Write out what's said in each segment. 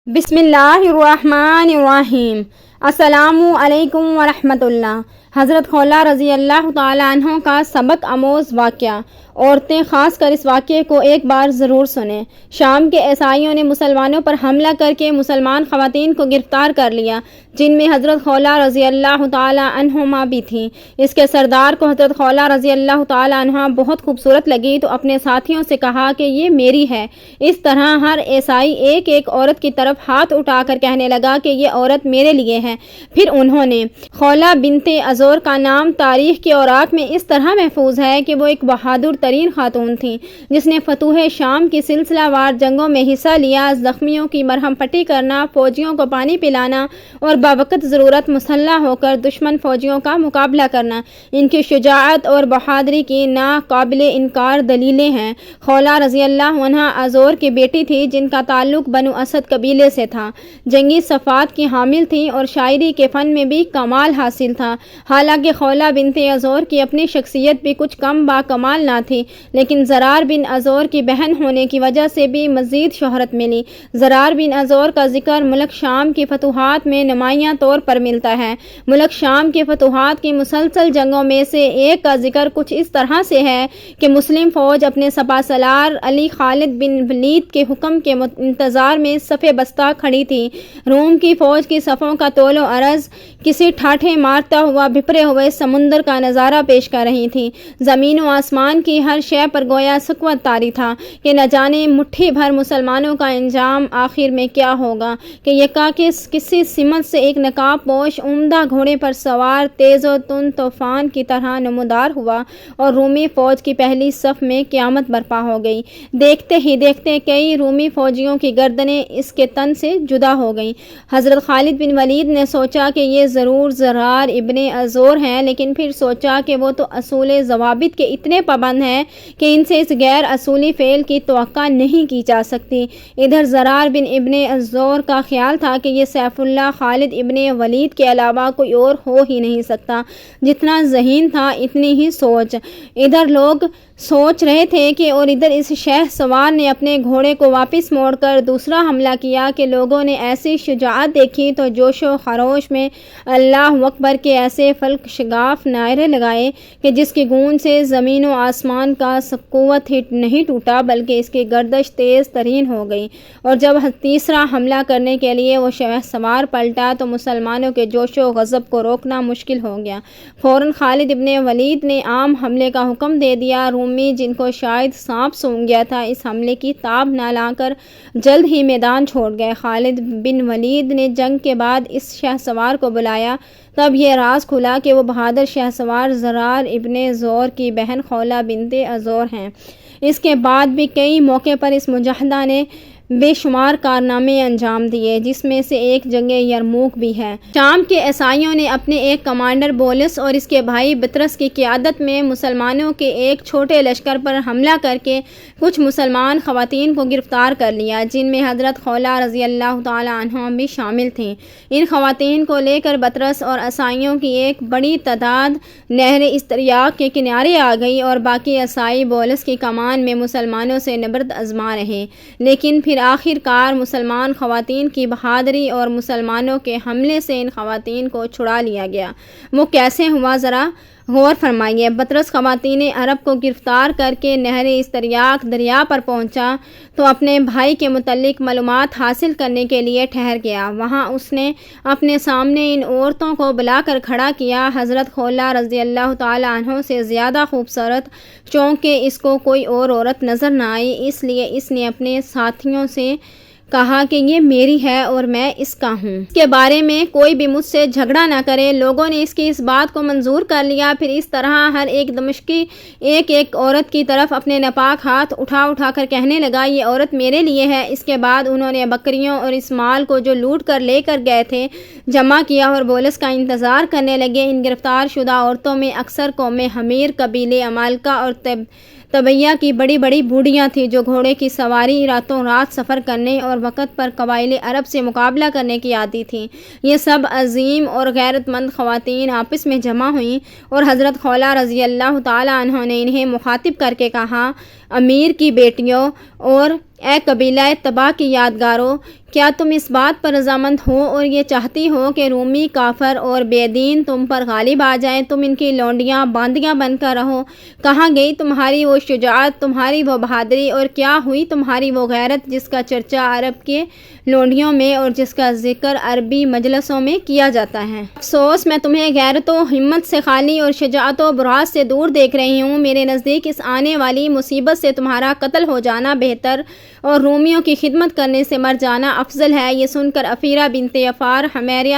بسم اللہ الرحمن الرحیم۔ السلام علیکم ورحمۃ اللہ۔ حضرت خولہ رضی اللہ تعالیٰ عنہ کا سبق آموز واقعہ۔ عورتیں خاص کر اس واقعے کو ایک بار ضرور سنیں۔ شام کے عیسائیوں نے مسلمانوں پر حملہ کر کے مسلمان خواتین کو گرفتار کر لیا، جن میں حضرت خولہ رضی اللہ تعالیٰ عنہما بھی تھیں۔ اس کے سردار کو حضرت خولہ رضی اللہ تعالیٰ عنہ بہت خوبصورت لگی تو اپنے ساتھیوں سے کہا کہ یہ میری ہے۔ اس طرح ہر عیسائی ایک ایک عورت کی طرف ہاتھ اٹھا کر کہنے لگا کہ یہ عورت میرے لیے ہے۔ پھر انہوں نے خولہ بنت ازور کا نام تاریخ کے اوراق میں اس طرح محفوظ ہے کہ وہ ایک بہادر ترین خاتون تھیں، جس نے فتوح شام کی سلسلہ وار جنگوں میں حصہ لیا، زخمیوں کی مرہم پٹی کرنا، فوجیوں کو پانی پلانا اور بوقت ضرورت مسلح ہو کر دشمن فوجیوں کا مقابلہ کرنا۔ ان کی شجاعت اور بہادری کی ناقابل انکار دلیلیں ہیں۔ خولہ رضی اللہ عنہ ازور کی بیٹی تھی، جن کا تعلق بنو اسد قبیلے سے تھا، جنگی صفات کی حامل تھیں اور شاعری کے فن میں بھی کمال حاصل تھا۔ حالانکہ خولہ بنت ازور کی اپنی شخصیت بھی کچھ کم با کمال نہ تھی، لیکن زرار بن ازور کی بہن ہونے کی وجہ سے بھی مزید شہرت ملی۔ زرار بن ازور کا ذکر ملک شام کی فتوحات میں نمایاں طور پر ملتا ہے۔ ملک شام کے فتوحات کی مسلسل جنگوں میں سے ایک کا ذکر کچھ اس طرح سے ہے کہ مسلم فوج اپنے سپہ سالار علی خالد بن ولید کے حکم کے انتظار میں صف بستہ کھڑی تھی۔ روم کی فوج کی صفوں کا طول و عرض کسی ٹھاٹھے مارتا ہوا بھپرے ہوئے سمندر کا نظارہ پیش کر رہی تھی۔ زمین و آسمان کی ہر شے پر گویا سکوت طاری تھا کہ نہ جانے مٹھی بھر مسلمانوں کا انجام آخر میں کیا ہوگا کہ یکاکس کسی سمت سے ایک نقاب پوش عمدہ گھوڑے پر سوار تیز و تند طوفان کی طرح نمودار ہوا اور رومی فوج کی پہلی صف میں قیامت برپا ہو گئی۔ دیکھتے ہی دیکھتے کئی رومی فوجیوں کی گردنیں اس کے تن سے جدا ہو گئیں۔ حضرت خالد بن ولید نے سوچا کہ یہ ضرور زرار ابن ازور ہیں، لیکن پھر سوچا کہ وہ تو اصول ضوابط کے اتنے پابند ہیں کہ ان سے اس غیر اصولی فعل کی توقع نہیں کی جا سکتی۔ ادھر زرار بن ابن ازور کا خیال تھا کہ یہ سیف اللہ خالد ابن ولید کے علاوہ کوئی اور ہو ہی نہیں سکتا۔ جتنا ذہین تھا اتنی ہی سوچ۔ ادھر لوگ سوچ رہے تھے کہ اور ادھر اس شہ سوار نے اپنے گھوڑے کو واپس موڑ کر دوسرا حملہ کیا کہ لوگوں نے ایسی شجاعت دیکھی تو جوش و خروش میں اللہ اکبر کے ایسے فلک شگاف نعرے لگائے کہ جس کی گونج سے زمین و آسمان کا قوت ہی نہیں ٹوٹا بلکہ اس کی گردش تیز ترین ہو گئی۔ اور جب تیسرا حملہ کرنے کے لیے وہ شہ سوار پلٹا تو مسلمانوں کے جوش و غضب کو روکنا مشکل ہو گیا۔ فوراً خالد ابن ولید نے عام حملے کا حکم دے دیا۔ رومی جن کو شاید سانپ سونگھ گیا تھا اس حملے کی تاب نہ لا کر جلد ہی میدان چھوڑ گئے۔ خالد بن ولید نے جنگ کے بعد اس شہ سوار کو بلایا، تب یہ راز کھلا کہ وہ بہادر شہ سوار زرار ابن ازور کی بہن خولہ بنت ازور ہیں۔ اس کے بعد بھی کئی موقع پر اس مجاہدہ نے بے شمار کارنامے انجام دیے، جس میں سے ایک جنگ یرموک بھی ہے۔ شام کے عیسائیوں نے اپنے ایک کمانڈر بولس اور اس کے بھائی بطرس کی قیادت میں مسلمانوں کے ایک چھوٹے لشکر پر حملہ کر کے کچھ مسلمان خواتین کو گرفتار کر لیا، جن میں حضرت خولہ رضی اللہ تعالیٰ عنہ بھی شامل تھیں۔ ان خواتین کو لے کر بطرس اور عیسائیوں کی ایک بڑی تعداد نہر استریاق کے کنارے آ گئی اور باقی عیسائی بولس کی کمان میں مسلمانوں سے نبرد آزما رہے، لیکن پھر آخر کار مسلمان خواتین کی بہادری اور مسلمانوں کے حملے سے ان خواتین کو چھڑا لیا گیا۔ وہ کیسے ہوا ذرا غور فرمائیے۔ بطرس خواتین عرب کو گرفتار کر کے نہر استریاق دریا پر پہنچا تو اپنے بھائی کے متعلق معلومات حاصل کرنے کے لیے ٹھہر گیا۔ وہاں اس نے اپنے سامنے ان عورتوں کو بلا کر کھڑا کیا۔ حضرت خولہ رضی اللہ تعالیٰ عنہ سے زیادہ خوبصورت چونکہ اس کو کوئی اور عورت نظر نہ آئی، اس لیے اس نے اپنے ساتھیوں سے کہا کہ یہ میری ہے اور میں اس کا ہوں، اس کے بارے میں کوئی بھی مجھ سے جھگڑا نہ کرے۔ لوگوں نے اس کی اس بات کو منظور کر لیا۔ پھر اس طرح ہر ایک دمشقی ایک ایک عورت کی طرف اپنے ناپاک ہاتھ اٹھا کر کہنے لگا یہ عورت میرے لیے ہے۔ اس کے بعد انہوں نے بکریوں اور اس مال کو جو لوٹ کر لے کر گئے تھے جمع کیا اور بولس کا انتظار کرنے لگے۔ ان گرفتار شدہ عورتوں میں اکثر قوم حمیر قبیلے عمالقہ اور طبیعہ کی بڑی بڑی بوڑھیاں تھیں جو گھوڑے کی سواری راتوں رات سفر کرنے اور وقت پر قبائل عرب سے مقابلہ کرنے کی عادی تھیں۔ یہ سب عظیم اور غیرت مند خواتین آپس میں جمع ہوئیں اور حضرت خولہ رضی اللہ تعالیٰ عنہ نے انہیں مخاطب کر کے کہا، امیر کی بیٹیوں اور اے قبیلہ تبا کی یادگاروں، کیا تم اس بات پر رضامند ہو اور یہ چاہتی ہو کہ رومی کافر اور بے دین تم پر غالب آ جائیں؟ تم ان کی لونڈیاں باندیاں بن کر رہو۔ کہاں گئی تمہاری وہ شجاعت، تمہاری وہ بہادری، اور کیا ہوئی تمہاری وہ غیرت جس کا چرچا عرب کے لونڈیوں میں اور جس کا ذکر عربی مجلسوں میں کیا جاتا ہے؟ افسوس، میں تمہیں غیرت و ہمت سے خالی اور شجاعت و براعت سے دور دیکھ رہی ہوں۔ میرے نزدیک اس آنے والی مصیبت سے تمہارا قتل ہو جانا بہتر اور رومیوں کی خدمت کرنے سے مر جانا افضل ہے۔ یہ سن کر عفیرہ بنت یفار حمیریہ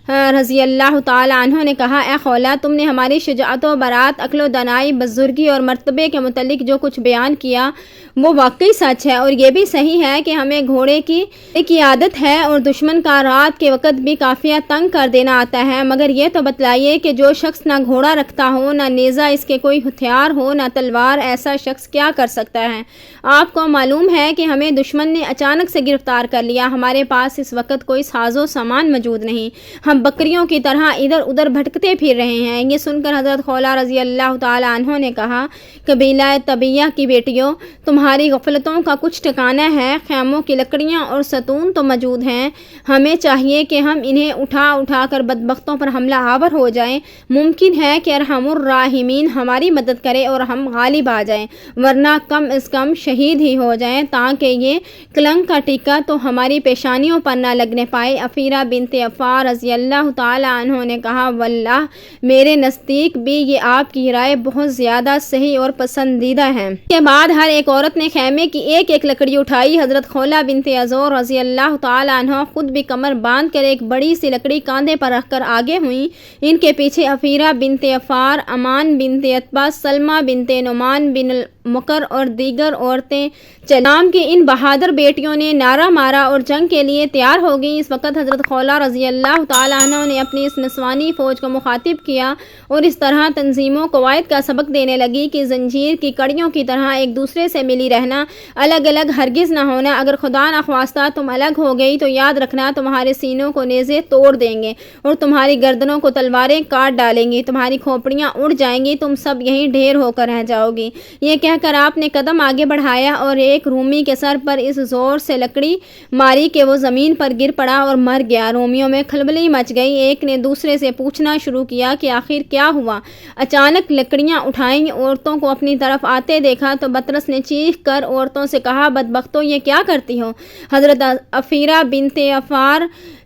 رضی اللہ تعالی عنہ نے کہا، اے خولہ، تم نے ہماری شجاعت و برات، عقل و دانائی، بزرگی اور مرتبے کے متعلق جو کچھ بیان کیا وہ واقعی سچ ہے، اور یہ بھی صحیح ہے کہ ہمیں گھوڑے کی عادت ہے اور دشمن کا رات کے وقت بھی قافیہ تنگ کر دینا آتا ہے، مگر یہ تو بتلائیے کہ جو شخص نہ گھوڑا رکھتا ہو، نہ نیزہ اس کے کوئی ہتھیار ہو، نہ تلوار، ایسا شخص کیا کر سکتا ہے؟ آپ کو معلوم ہے کہ ہمیں دشمن نے اچانک سے گرفتار کر لیا، ہمارے پاس اس وقت کوئی ساز و سامان موجود نہیں، ہم بکریوں کی طرح ادھر ادھر بھٹکتے پھر رہے ہیں۔ یہ سن کر حضرت خولہ رضی اللہ تعالی عنہ نے کہا، قبیلہ طبیعہ کی بیٹیوں، تمہاری غفلتوں کا کچھ ٹھکانہ ہے، خیموں کی لکڑیاں اور ستون تو موجود ہیں، ہمیں چاہیے کہ ہم انہیں اٹھا اٹھا کر بدبختوں پر حملہ آور ہو جائیں، ممکن ہے کہ ارحم الراحمین ہماری مدد کرے اور ہم غالب آ جائیں، ورنہ کم از کم شہید ہی ہو جائیں تاکہ یہ کلنگ کا ٹیکہ تو ہماری پیشانیوں پر نہ لگنے پائے۔ عفیرہ بنت یفار رضی اللہ تعالی عنہ نے کہا، واللہ میرے نزدیک بھی یہ آپ کی رائے بہت زیادہ صحیح اور پسندیدہ ہے۔ اس کے بعد ہر ایک عورت نے خیمے کی ایک ایک لکڑی اٹھائی۔ حضرت خولہ بنت عزور رضی اللہ تعالی عنہ خود بھی کمر باندھ کر ایک بڑی سی لکڑی کاندھے پر رکھ کر آگے ہوئیں، ان کے پیچھے عفیرہ بنت یفار، امان بنت عتبہ، سلمہ بنت نعمان بن مکر اور دیگر عورتیں چلام کی ان بہادر بیٹیوں نے نعرہ مارا اور جنگ کے لیے تیار ہو گئیں۔ اس وقت حضرت خولہ رضی اللہ تعالی عنہ نے اپنی اس نسوانی فوج کو مخاطب کیا اور اس طرح تنظیم و قواعد کا سبق دینے لگی کہ زنجیر کی کڑیوں کی طرح ایک دوسرے سے ملی رہنا، الگ الگ ہرگز نہ ہونا، اگر خدا نخواستہ تم الگ ہو گئی تو یاد رکھنا تمہارے سینوں کو نیزے توڑ دیں گے اور تمہاری گردنوں کو تلواریں کاٹ ڈالیں گی، تمہاری کھوپڑیاں اڑ جائیں گی، تم سب یہیں ڈھیر ہو کر رہ جاؤ گی۔ یہ کہہ کر آپ نے قدم آگے بڑھایا اور ایک رومی کے سر پر اس زور سے لکڑی ماری کہ وہ زمین پر گر پڑا اور مر گیا۔ رومیوں میں کھلبلی مچ گئی، ایک نے دوسرے سے پوچھنا شروع کیا کہ آخر کیا ہوا۔ اچانک لکڑیاں اٹھائیں عورتوں کو اپنی طرف آتے دیکھا تو بطرس نے چیخ کر عورتوں سے کہا، بدبختو، یہ کیا کرتی ہو؟ حضرت عفیرہ بنت یفار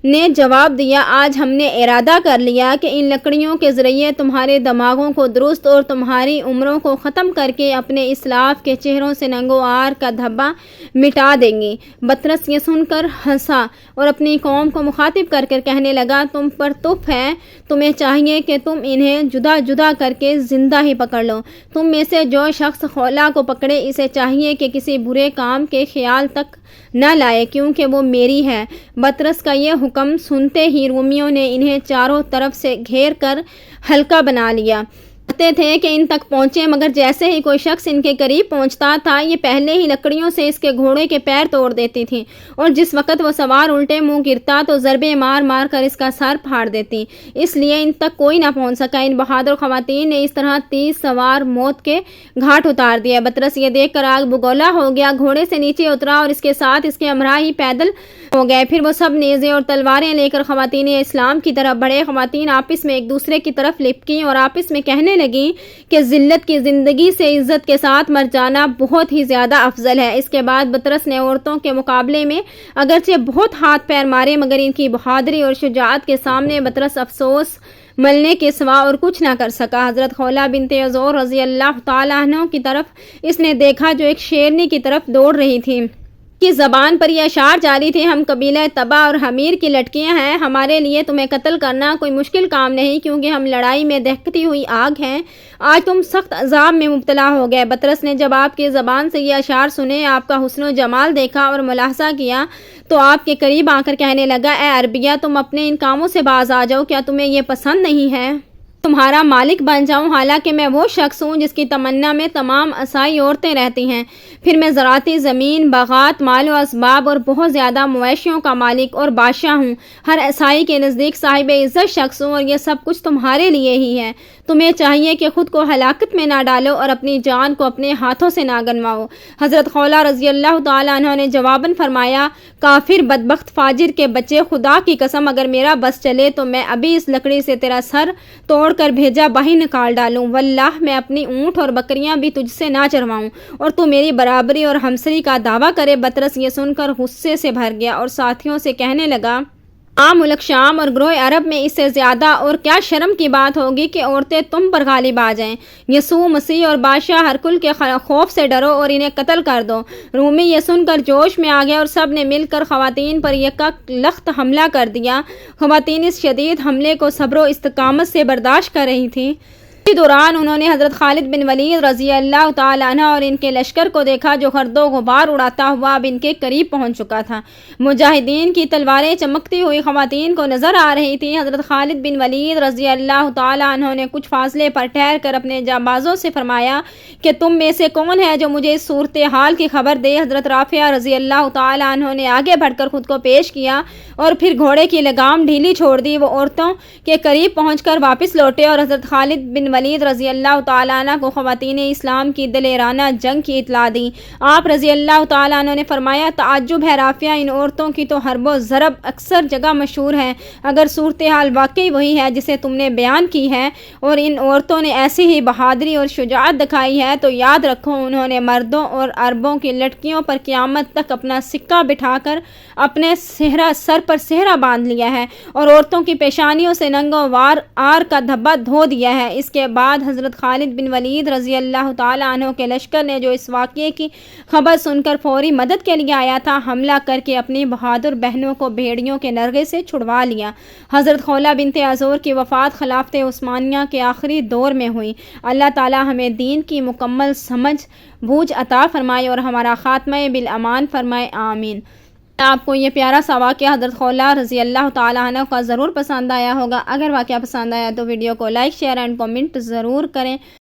نے جواب دیا، آج ہم نے ارادہ کر لیا کہ ان لکڑیوں کے ذریعے تمہارے دماغوں کو درست اور تمہاری عمروں کو ختم کر کے اپنے اسلاف کے چہروں سے ننگو آر کا دھبا مٹا دیں گے۔ بطرس یہ سن کر ہنسا اور اپنی قوم کو مخاطب کر کر کہنے لگا، تم پر تف ہے، تمہیں چاہیے کہ تم انہیں جدا جدا کر کے زندہ ہی پکڑ لو۔ تم میں سے جو شخص خولہ کو پکڑے اسے چاہیے کہ کسی برے کام کے خیال تک نہ لائے کیونکہ وہ میری ہے۔ بطرس کا یہ حکم سنتے ہی رومیوں نے انہیں چاروں طرف سے گھیر کر حلقہ بنا لیا، چاہتے تھے کہ ان تک پہنچے، مگر جیسے ہی کوئی شخص ان کے قریب پہنچتا تھا یہ پہلے ہی لکڑیوں سے اس کے گھوڑے کے پیر توڑ دیتی تھی اور جس وقت وہ سوار الٹے منہ گرتا تو ضربے مار مار کر اس کا سر پھاڑ دیتی، اس لیے ان تک کوئی نہ پہنچ سکا۔ ان بہادر خواتین نے اس طرح 30 سوار موت کے گھاٹ اتار دیا۔ بطرس یہ دیکھ کر آگ بگولا ہو گیا، گھوڑے سے نیچے اترا اور اس کے ساتھ اس کے ہمراہ ہی پیدل ہو گئے۔ پھر وہ سب نیزے اور تلواریں لے کر خواتین اسلام کی طرف بڑھے۔ خواتین آپس میں ایک دوسرے کی طرف لپکیں اور آپس میں کہنے لگیں کہ ذلت کی زندگی سے عزت کے ساتھ مر جانا بہت ہی زیادہ افضل ہے۔ اس کے بعد بطرس نے عورتوں کے مقابلے میں اگرچہ بہت ہاتھ پیر مارے مگر ان کی بہادری اور شجاعت کے سامنے بطرس افسوس ملنے کے سوا اور کچھ نہ کر سکا۔ حضرت خولہ بنت عزور رضی اللہ تعالی عنہ کی طرف اس نے دیکھا جو ایک شیرنی کی طرف دوڑ رہی تھی، کی زبان پر یہ اشعار جاری تھے، ہم قبیلہ طبع اور حمیر کی لڑکیاں ہیں، ہمارے لیے تمہیں قتل کرنا کوئی مشکل کام نہیں کیونکہ ہم لڑائی میں دہکتی ہوئی آگ ہیں، آج تم سخت عذاب میں مبتلا ہو گئے۔ بطرس نے جب آپ کی زبان سے یہ اشعار سنے، آپ کا حسن و جمال دیکھا اور ملاحظہ کیا تو آپ کے قریب آ کر کہنے لگا، اے عربیہ، تم اپنے ان کاموں سے باز آ جاؤ، کیا تمہیں یہ پسند نہیں ہے تمہارا مالک بن جاؤں؟ حالانکہ میں وہ شخص ہوں جس کی تمنا میں تمام عیسائی عورتیں رہتی ہیں، پھر میں زراعتی زمین، باغات، مال و اسباب اور بہت زیادہ مویشیوں کا مالک اور بادشاہ ہوں، ہر عیسائی کے نزدیک صاحب عزت شخص ہوں اور یہ سب کچھ تمہارے لیے ہی ہے۔ تمہیں چاہیے کہ خود کو ہلاکت میں نہ ڈالو اور اپنی جان کو اپنے ہاتھوں سے نہ گنواؤ۔ حضرت خولہ رضی اللہ تعالیٰ عنہ نے جواباً فرمایا، کافر بدبخت فاجر کے بچے، خدا کی قسم اگر میرا بس چلے تو میں ابھی اس لکڑی سے تیرا سر توڑ کر بھیجا باہی نکال ڈالوں، واللہ میں اپنی اونٹ اور بکریاں بھی تجھ سے نہ چرواؤں اور تو میری برابری اور ہمسری کا دعویٰ کرے۔ بطرس یہ سن کر غصے سے بھر گیا اور ساتھیوں سے کہنے لگا، ملک شام اور گروہ عرب میں اس سے زیادہ اور کیا شرم کی بات ہوگی کہ عورتیں تم پر غالب آ جائیں۔ یسوع مسیح اور بادشاہ ہرکل کے خوف سے ڈرو اور انہیں قتل کر دو۔ رومی یہ سن کر جوش میں آ گیا اور سب نے مل کر خواتین پر یکا لخت حملہ کر دیا۔ خواتین اس شدید حملے کو صبر و استقامت سے برداشت کر رہی تھیں۔ اسی دوران انہوں نے حضرت خالد بن ولید رضی اللہ تعالیٰ عنہ اور ان کے لشکر کو دیکھا جو گرد و غبار اڑاتا ہوا اب ان کے قریب پہنچ چکا تھا۔ مجاہدین کی تلواریں چمکتی ہوئی خواتین کو نظر آ رہی تھیں۔ حضرت خالد بن ولید رضی اللہ تعالیٰ عنہ نے کچھ فاصلے پر ٹھہر کر اپنے جانبازوں سے فرمایا کہ تم میں سے کون ہے جو مجھے اس صورتحال کی خبر دے۔ حضرت رافعہ رضی اللہ تعالیٰ عنہ نے آگے بڑھ کر خود کو پیش کیا اور پھر گھوڑے کی لگام ڈھیلی چھوڑ دی۔ وہ عورتوں کے قریب پہنچ کر واپس لوٹے اور حضرت خالد بن ولید رضی اللہ تعالیٰ عنہ کو خواتین اسلام کی دلیرانہ جنگ کی اطلاع دی۔ آپ رضی اللہ تعالیٰ عنہ نے فرمایا، تعجب ہے رافعہ، ان عورتوں کی تو حرب و ضرب اکثر جگہ مشہور ہے۔ اگر صورتحال واقعی وہی ہے جسے تم نے بیان کی ہے اور ان عورتوں نے ایسی ہی بہادری اور شجاعت دکھائی ہے تو یاد رکھو انہوں نے مردوں اور عربوں کی لڑکیوں پر قیامت تک اپنا سکہ بٹھا کر اپنے سر پر صحرا باندھ لیا ہے اور عورتوں کی پیشانیوں سے ننگوں وار آر کا دھبا دھو دیا ہے۔ اس کے بعد حضرت خالد بن ولید رضی اللہ تعالیٰ عنہ کے لشکر نے جو اس واقعے کی خبر سن کر فوری مدد کے لیے آیا تھا، حملہ کر کے اپنی بہادر بہنوں کو بھیڑیوں کے نرغے سے چھڑوا لیا۔ حضرت خولہ بنت عذور کی وفات خلافت عثمانیہ کے آخری دور میں ہوئی۔ اللہ تعالیٰ ہمیں دین کی مکمل سمجھ بوجھ عطا فرمائے اور ہمارا خاتمہ بالامان فرمائے، آمین۔ آپ کو یہ پیارا سا واقعہ حضرت خولہ رضی اللہ تعالیٰ عنہ کا ضرور پسند آیا ہوگا۔ اگر واقعہ پسند آیا تو ویڈیو کو لائک، شیئر اینڈ کامنٹ ضرور کریں۔